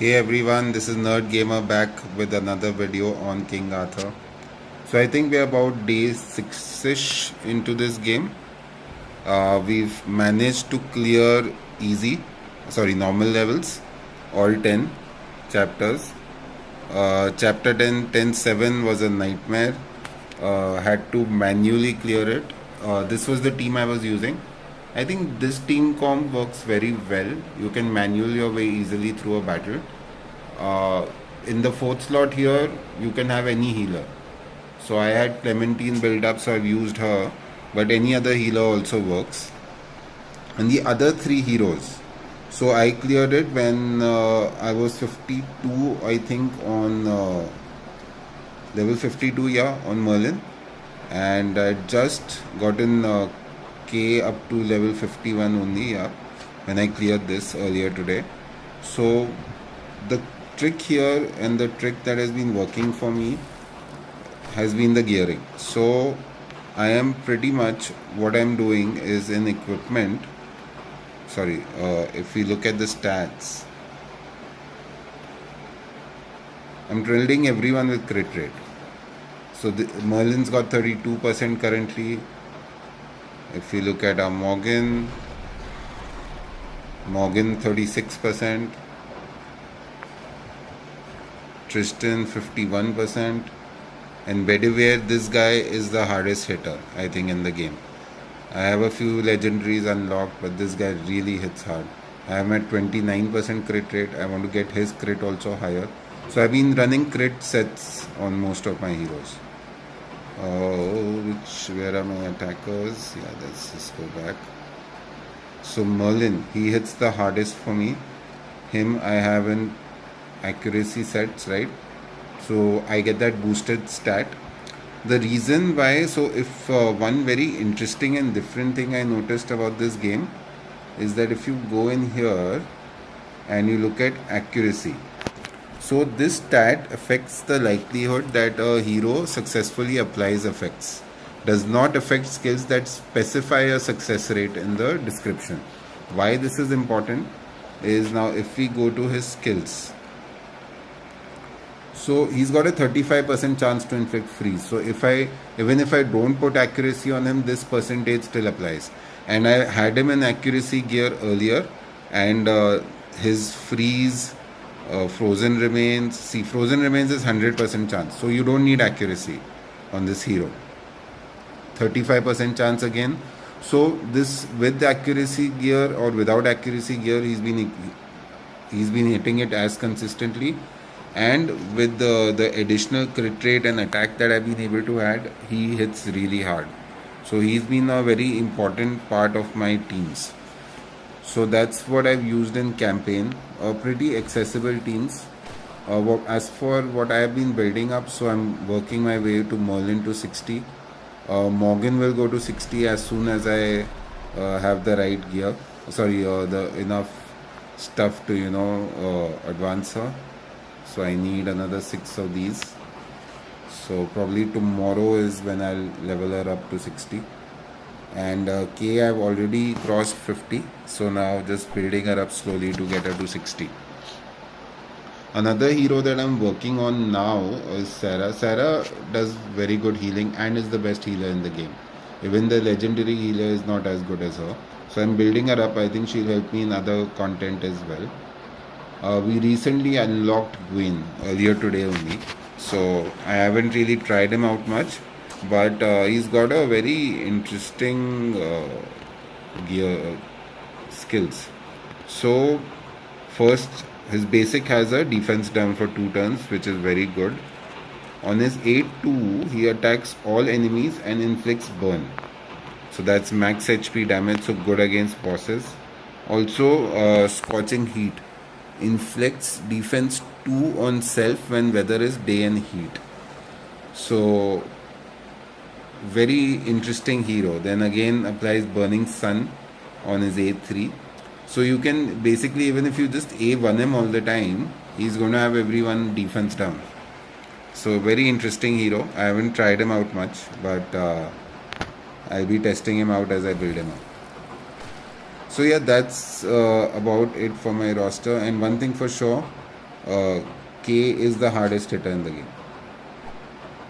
Hey everyone, this is Nerd Gamer back with another video on King Arthur. So I think we're about day 6ish into this game. We've managed to clear normal levels, all 10 chapters. Chapter 10:7 was a nightmare. Had to manually clear it. This was the team I was using. I think this team comp works very well. You can manual your way easily through a battle. In the fourth slot here, you can have any healer. So I had Clementine built up, so I've used her. But any other healer also works. And the other three heroes. So I cleared it when I was 52, I think, on level 52, yeah, on Merlin. And I just gotten K up to level 51 only, yeah, when I cleared this earlier today. So the trick here and the trick that has been working for me has been the gearing. So I am pretty much, what I'm doing is in equipment, if we look at the stats, I'm drilling everyone with crit rate. So Merlin's got 32% currently. If we look at our Morgan 36%, Tristan 51%, and Bedivere, this guy is the hardest hitter, I think, in the game. I have a few legendaries unlocked, but this guy really hits hard. I am at 29% crit rate. I want to get his crit also higher. So I've been running crit sets on most of my heroes. Where are my attackers? Yeah, let's just go back. So Merlin, he hits the hardest for me. Him I have in accuracy sets, right? So I get that boosted stat. The reason why, so if one very interesting and different thing I noticed about this game is that if you go in here and you look at accuracy, so this stat affects the likelihood that a hero successfully applies effects. Does not affect skills that specify a success rate in the description. Why this is important is, now if we go to his skills, so he's got a 35% chance to inflict freeze. So even if I don't put accuracy on him, this percentage still applies. And I had him in accuracy gear earlier, and his freeze, frozen remains. See, frozen remains is 100% chance. So you don't need accuracy on this hero. 35% chance again. So this, with accuracy gear or without accuracy gear, he's been hitting it as consistently. And with the additional crit rate and attack that I've been able to add, he hits really hard. So he's been a very important part of my teams. So that's what I've used in campaign. Pretty accessible teams. As for what I have been building up, so I'm working my way to Merlin to 60. Morgan will go to 60 as soon as I have the right gear. The enough stuff to advance her. So I need another 6 of these. So probably tomorrow is when I'll level her up to 60. And K, I've already crossed 50. So now just building her up slowly to get her to 60. Another hero that I'm working on now is Sarah. Sarah does very good healing and is the best healer in the game. Even the legendary healer is not as good as her. So I'm building her up. I think she'll help me in other content as well. We recently unlocked Gwyn earlier today only, so I haven't really tried him out much, but he's got a very interesting gear skills. So first, his basic has a defense down for 2 turns, which is very good. On his 8-2, he attacks all enemies and inflicts burn. So that's max HP damage, so good against bosses. Also, scorching heat. Inflicts defense 2 on self when weather is day and heat. So very interesting hero. Then again applies burning sun on his A3. So you can basically, even if you just A1 him all the time, he's going to have everyone defense down. So very interesting hero. I haven't tried him out much, but I'll be testing him out as I build him up. So yeah, that's about it for my roster. And one thing for sure, K is the hardest hitter in the game.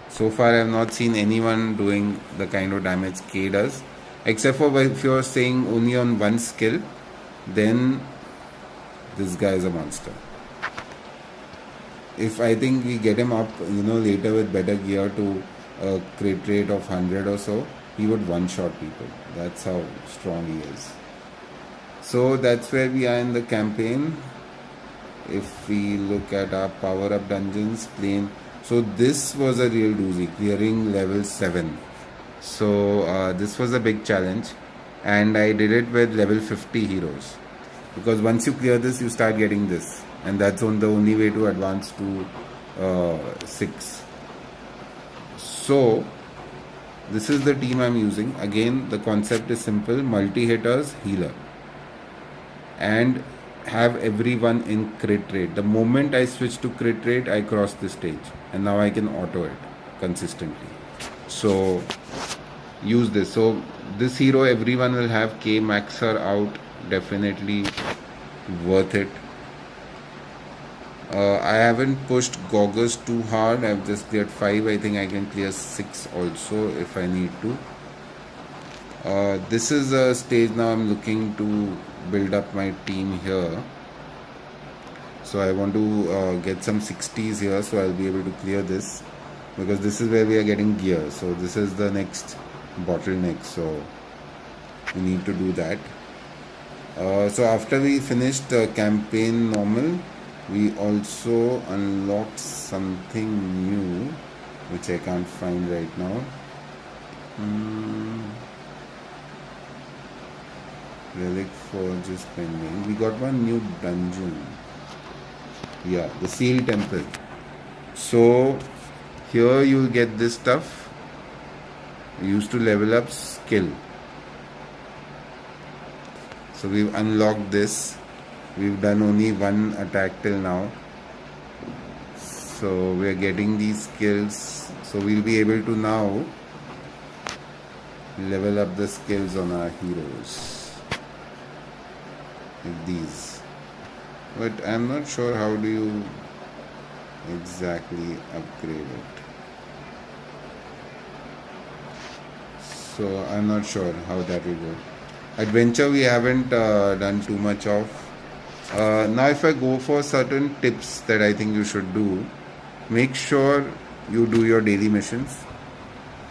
So far I have not seen anyone doing the kind of damage K does, except for if you are saying only on one skill, then this guy is a monster. If I think we get him up, later with better gear to a crit rate of 100 or so, he would one-shot people. That's how strong he is. So that's where we are in the campaign. If we look at our power-up dungeons, plain. So this was a real doozy, clearing level 7. So this was a big challenge, and I did it with level 50 heroes, because once you clear this, you start getting this, and that's the only way to advance to 6. So this is the team I'm using. Again, the concept is simple: multi-hitters, healer, and have everyone in crit rate. The moment I switch to crit rate, I cross the stage, and now I can auto it consistently. So use this. So this hero, everyone will have. K maxer out, definitely worth it. I haven't pushed Goggles too hard. I've just cleared 5. I think I can clear 6 also if I need to. This is a stage now I'm looking to build up my team here. So I want to get some 60s here, so I'll be able to clear this, because this is where we are getting gear. So this is the next bottleneck, so we need to do that. So after we finished the campaign normal, we also unlocked something new which I can't find right now. Relic Forge is pending. We got one new dungeon. Yeah, the Seal Temple. So here you'll get this stuff. Used to level up skill. So we've unlocked this. We've done only one attack till now. So we're getting these skills. So we'll be able to now level up the skills on our heroes. Like these. But I'm not sure how do you exactly upgrade it. So I'm not sure how that will go. Adventure we haven't done too much of. Now if I go for certain tips that I think you should do, make sure you do your daily missions.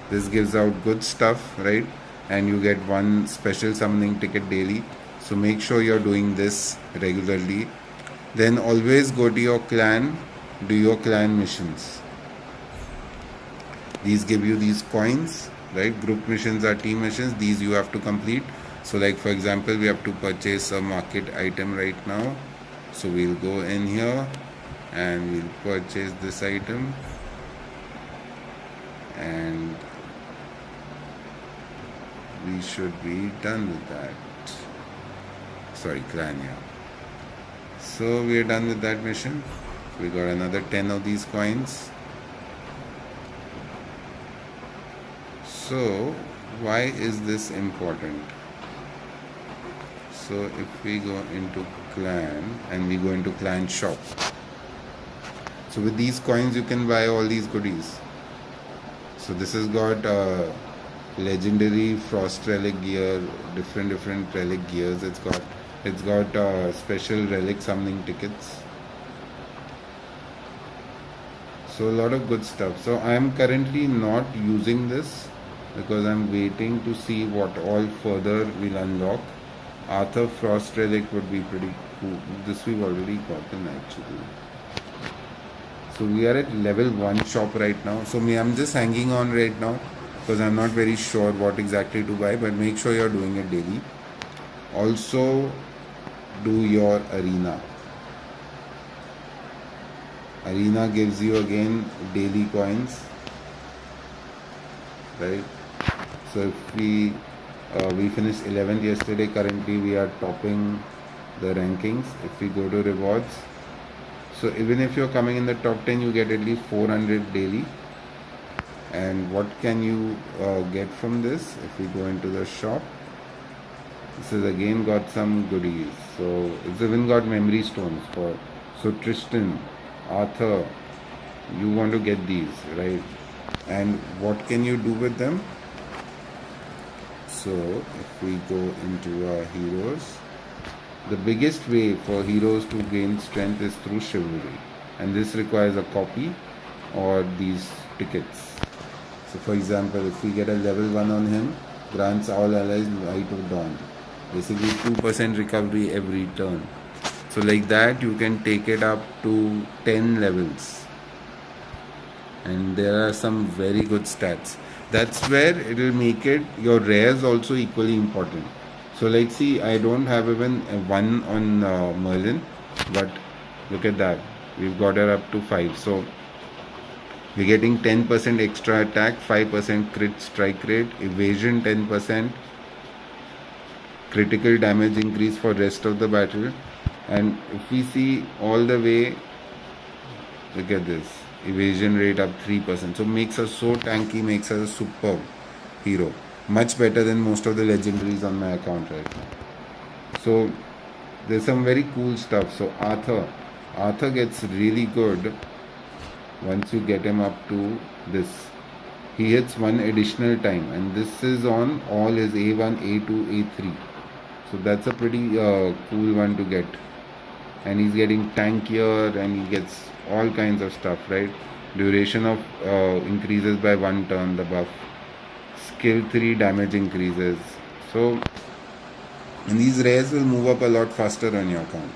This gives out good stuff, right? And you get one special summoning ticket daily. So make sure you're doing this regularly. Then always go to your clan, do your clan missions. These give you these coins, right? Group missions are team missions. These you have to complete. So like for example, we have to purchase a market item right now. So we'll go in here and we'll purchase this item. And we should be done with that. Sorry, clan, yeah. So we are done with that mission. We got another 10 of these coins. So why is this important? So if we go into clan and we go into clan shop. So with these coins you can buy all these goodies. So this has got legendary frost relic gear, different relic gears. It's got special relic summoning tickets. So a lot of good stuff. So I am currently not using this because I'm waiting to see what all further we'll unlock. Arthur Frost relic would be pretty cool. This we've already gotten actually. So we are at level 1 shop right now. So I'm just hanging on right now because I'm not very sure what exactly to buy, but make sure you're doing it daily. Also do your arena. Arena gives you again daily coins, right? So if we finished 11th yesterday, currently we are topping the rankings. If we go to rewards, so even if you're coming in the top 10, you get at least 400 daily. And what can you get from this? If we go into the shop, this has again got some goodies. So it's even got memory stones for, so Tristan, Arthur, you want to get these, right? And what can you do with them? So if we go into our heroes, the biggest way for heroes to gain strength is through chivalry, and this requires a copy or these tickets. So for example, if we get a level 1 on him, grants all allies Light of Dawn. Basically 2% recovery every turn. So like that you can take it up to 10 levels. And there are some very good stats. That's where it will make it your rares also equally important. So like see, I don't have even a 1 on Merlin, but look at that, we've got her up to 5. So we're getting 10% extra attack, 5% crit strike rate, evasion 10%, critical damage increase for rest of the battle. And if we see all the way, look at this, evasion rate up 3%. So makes us so tanky, makes us a superb hero. Much better than most of the legendaries on my account right now. So there's some very cool stuff. So Arthur gets really good once you get him up to this. He hits 1 additional time, and this is on all his A1, A2, A3. So that's a pretty cool one to get. And he's getting tankier, and he gets all kinds of stuff, right? Duration of increases by 1 turn, the buff. Skill 3 damage increases. So, and these rares will move up a lot faster on your account,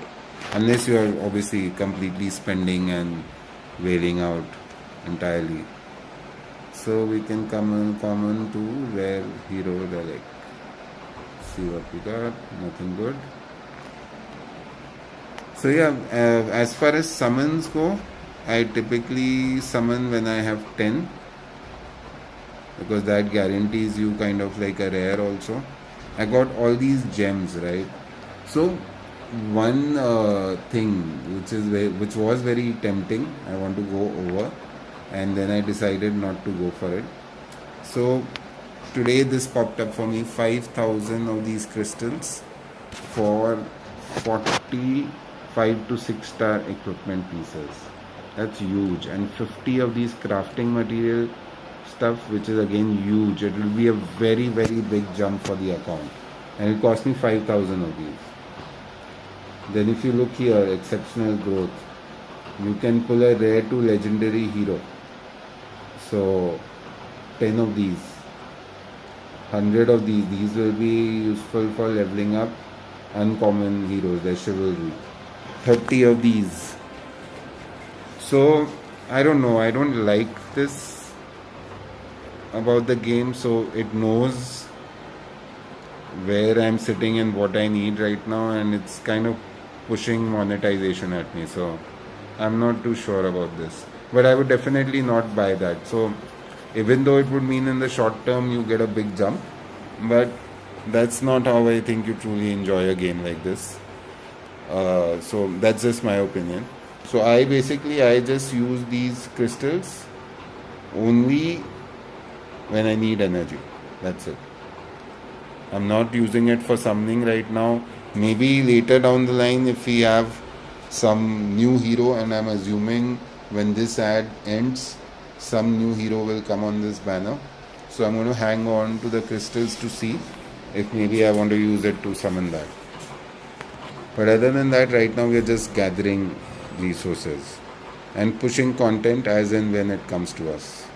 unless you are obviously completely spending and wailing out entirely. So we can come on to rare hero relic. See what we got. Nothing good. So yeah, as far as summons go, I typically summon when I have 10, because that guarantees you kind of like a rare also. I got all these gems, right? So one thing which was very tempting, I want to go over, and then I decided not to go for it. So today this popped up for me, 5,000 of these crystals for 45 to 6-star equipment pieces. That's huge. And 50 of these crafting material stuff, which is again huge. It will be a very big jump for the account, and it cost me 5,000 of these. Then if you look here, exceptional growth, you can pull a rare to legendary hero. So 10 of these, 100 of these will be useful for leveling up uncommon heroes, their chivalry. 30 of these. So I don't know, I don't like this about the game. So it knows where I'm sitting and what I need right now, and it's kind of pushing monetization at me. So I'm not too sure about this, but I would definitely not buy that. So even though it would mean in the short term you get a big jump, but that's not how I think you truly enjoy a game like this. So that's just my opinion. So I just use these crystals only when I need energy. That's it. I'm not using it for summoning right now. Maybe later down the line, if we have some new hero, and I'm assuming when this ad ends, some new hero will come on this banner. So I'm going to hang on to the crystals to see if maybe I want to use it to summon that. But other than that, right now we are just gathering resources and pushing content as and when it comes to us.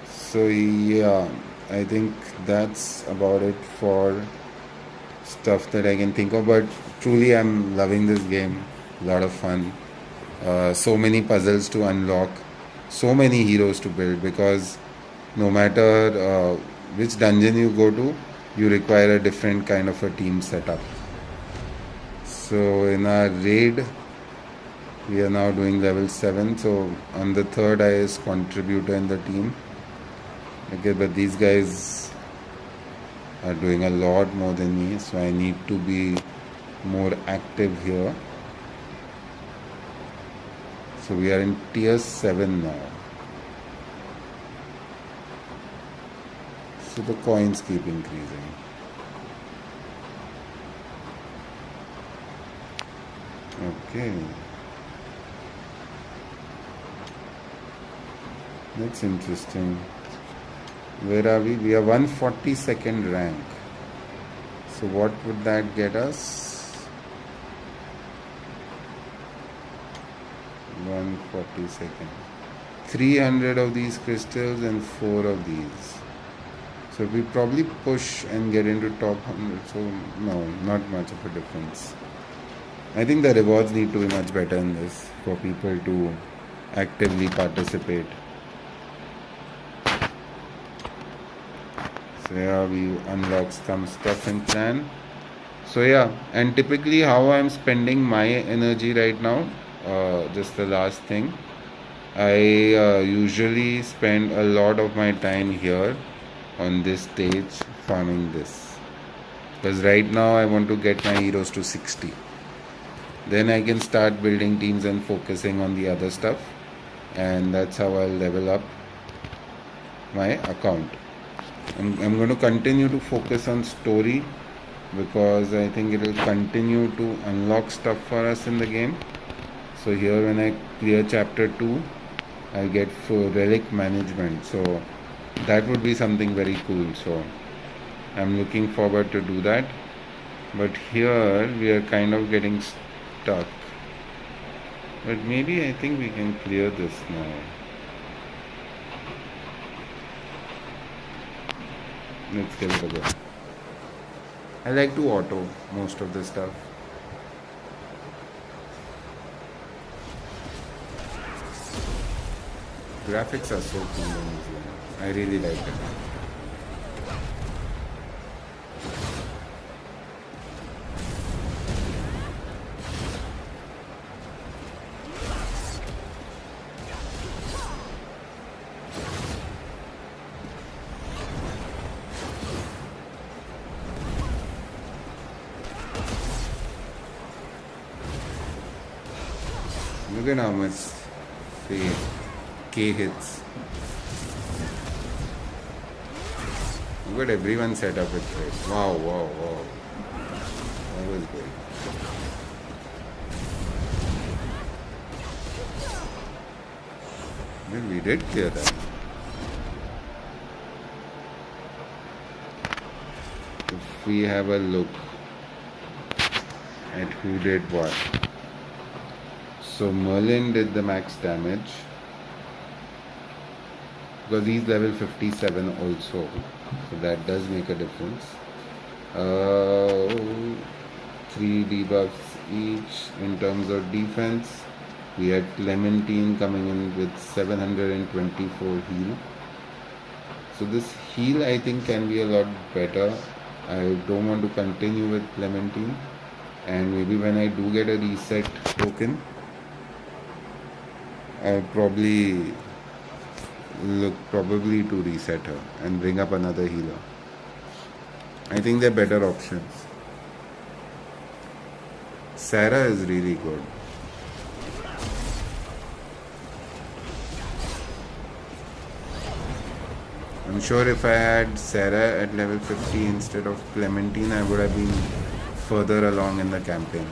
So yeah, I think that's about it for stuff that I can think of. But truly I'm loving this game. A lot of fun. So many puzzles to unlock. So many heroes to build, because no matter which dungeon you go to, you require a different kind of a team setup. So in our raid, we are now doing level 7. So on the third highest contributor in the team. Okay, but these guys are doing a lot more than me, so I need to be more active here. So we are in tier 7 now. So the coins keep increasing. Okay. That's interesting. Where are we? We are 142nd rank. So what would that get us? 142nd. 300 of these crystals and 4 of these. So we probably push and get into top 100. So no, not much of a difference. I think the rewards need to be much better in this for people to actively participate. So yeah, we unlock some stuff in clan. So yeah, and typically how I'm spending my energy right now, just the last thing, I usually spend a lot of my time here on this stage farming this, because right now I want to get my heroes to 60. Then I can start building teams and focusing on the other stuff, and that's how I'll level up my account. I'm going to continue to focus on story because I think it will continue to unlock stuff for us in the game. So here when I clear chapter 2, I'll get relic management. So that would be something very cool. So I'm looking forward to do that. But here we are kind of getting stuck. But maybe I think we can clear this now. Let's give it a go. I like to auto most of the stuff. Graphics are so cool in this game. I really like it. Look at how much the K hits. Look at everyone set up with it. Wow, wow, wow. That was good. Well, we did clear that. If we have a look at who did what. So Merlin did the max damage because he's level 57 also, so that does make a difference. 3 debuffs each. In terms of defense, we had Clementine coming in with 724 heal. So this heal I think can be a lot better. I don't want to continue with Clementine, and maybe when I do get a reset token, I'll probably look to reset her and bring up another healer. I think they're better options. Sarah is really good. I'm sure if I had Sarah at level 50 instead of Clementine, I would have been further along in the campaign.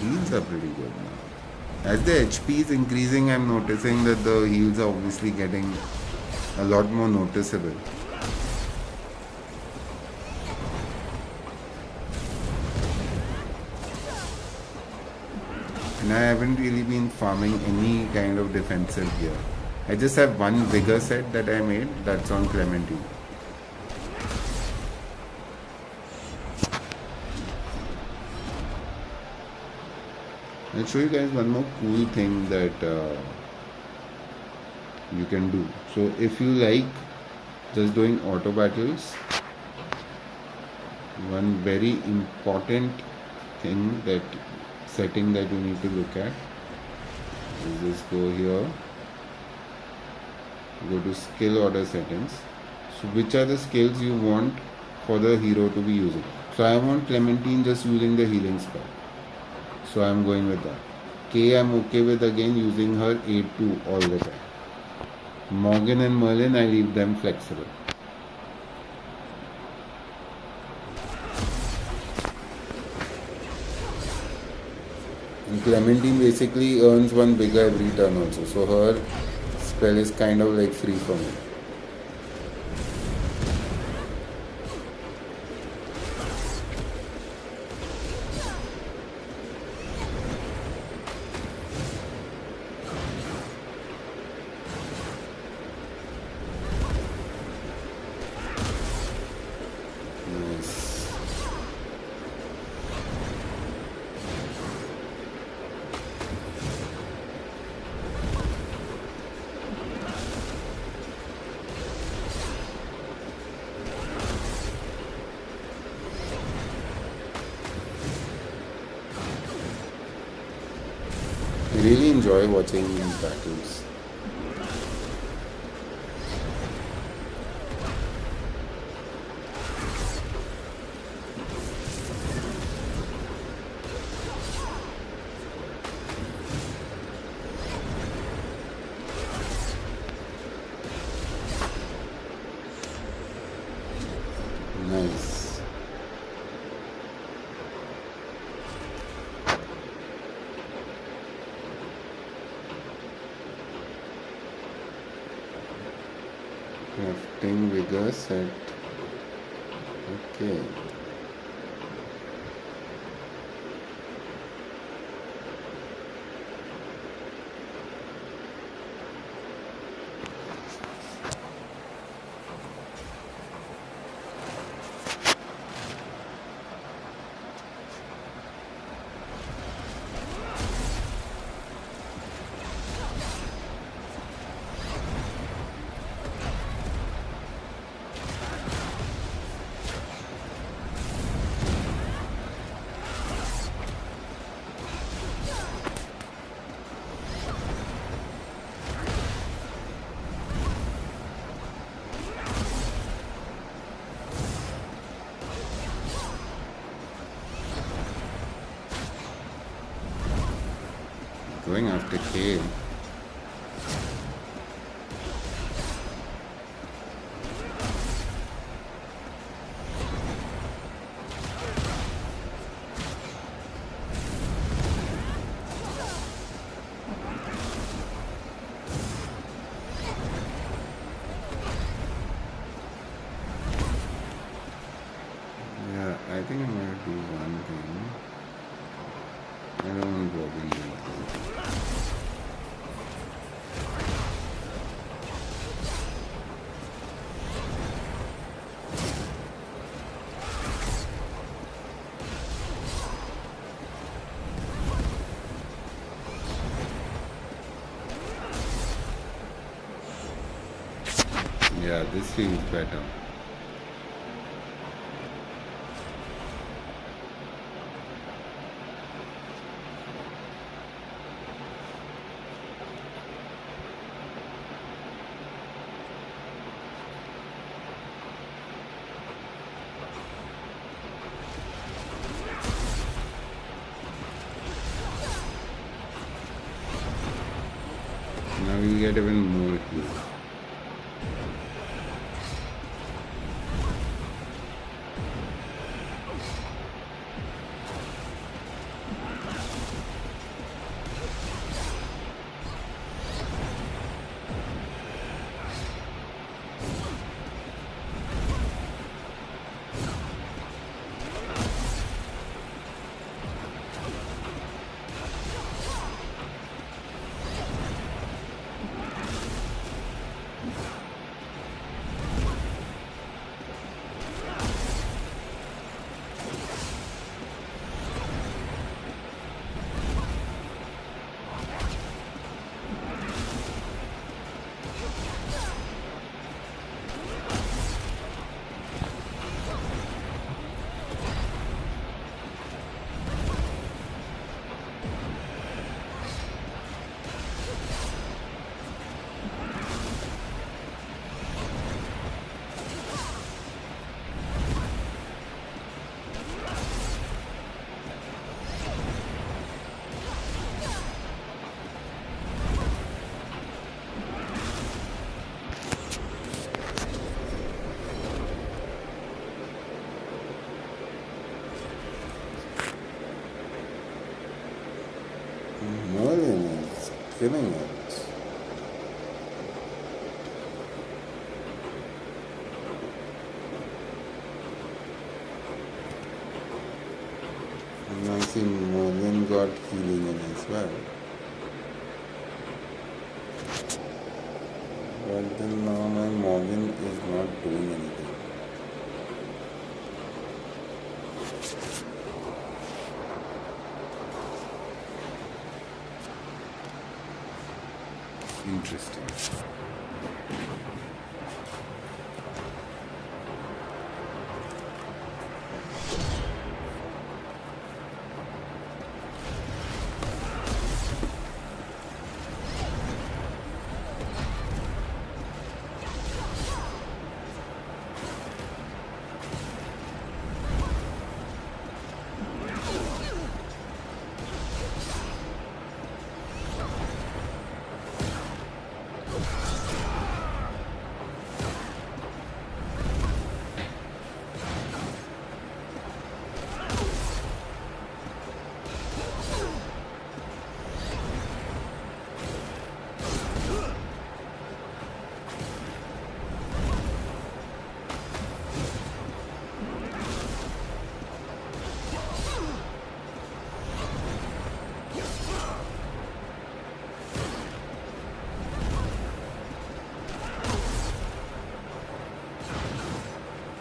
Heals are pretty good now. As the HP is increasing, I'm noticing that the heals are obviously getting a lot more noticeable. And I haven't really been farming any kind of defensive gear. I just have one vigor set that I made, that's on Clementine. I'll show you guys one more cool thing that you can do. So if you like just doing auto battles, one very important setting that you need to look at is just go here, go to skill order settings. So which are the skills you want for the hero to be using? So I want Clementine just using the healing spell. So I'm going with that. K I'm okay with again using her A2 all the time. Morgan and Merlin, I leave them flexible. And Clementine basically earns one bigger every turn also. So her spell is kind of like free for me. Nice. I really enjoy watching these battles. Nice. Crafting vigor set. Okay. Going after K. Yeah, I think I'm gonna do one thing. I don't want to go against anything. Yeah, this feels better. Now we get even more heal. Merlin is killing it. And I see Merlin got healing in as well. But then now my Morgan is not doing anything. Interesting.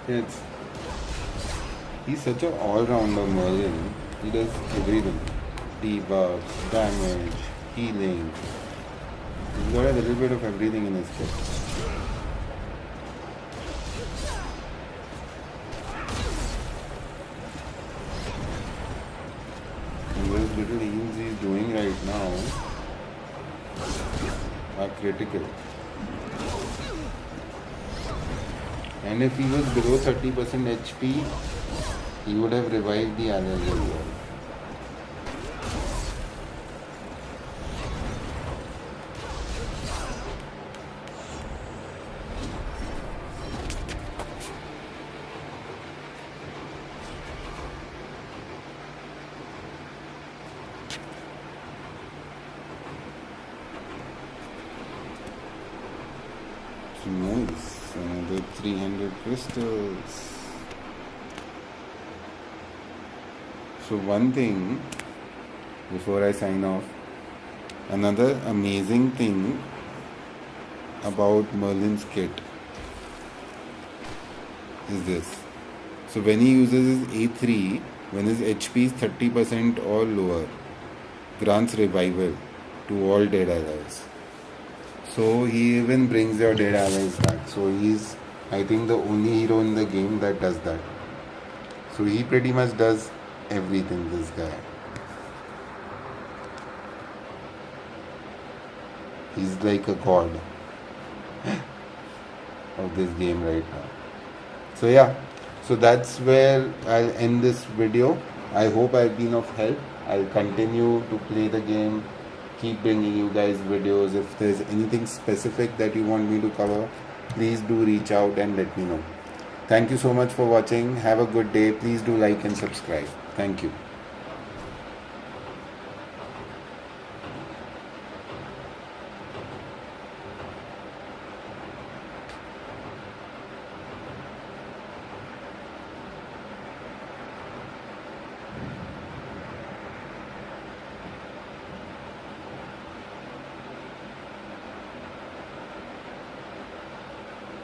It's he's such an all-rounder Merlin. He does everything. Debuffs, damage, healing. He's got a little bit of everything in his kit. And those little heals he's doing right now are critical. And if he was below 30% HP, he would have revived the others as well. Nice. Another 300 crystals. So one thing before I sign off, another amazing thing about Merlin's kit is this. So when he uses his A3, when his HP is 30% or lower, grants revival to all dead allies. So he even brings your dead allies back. So he's, I think, the only hero in the game that does that. So he pretty much does everything, this guy. He's like a god of this game right now. So yeah, so that's where I'll end this video. I hope I've been of help. I'll continue to play the game, keep bringing you guys videos. If there's anything specific that you want me to cover, please do reach out and let me know. Thank you so much for watching. Have a good day. Please do like and subscribe. Thank you.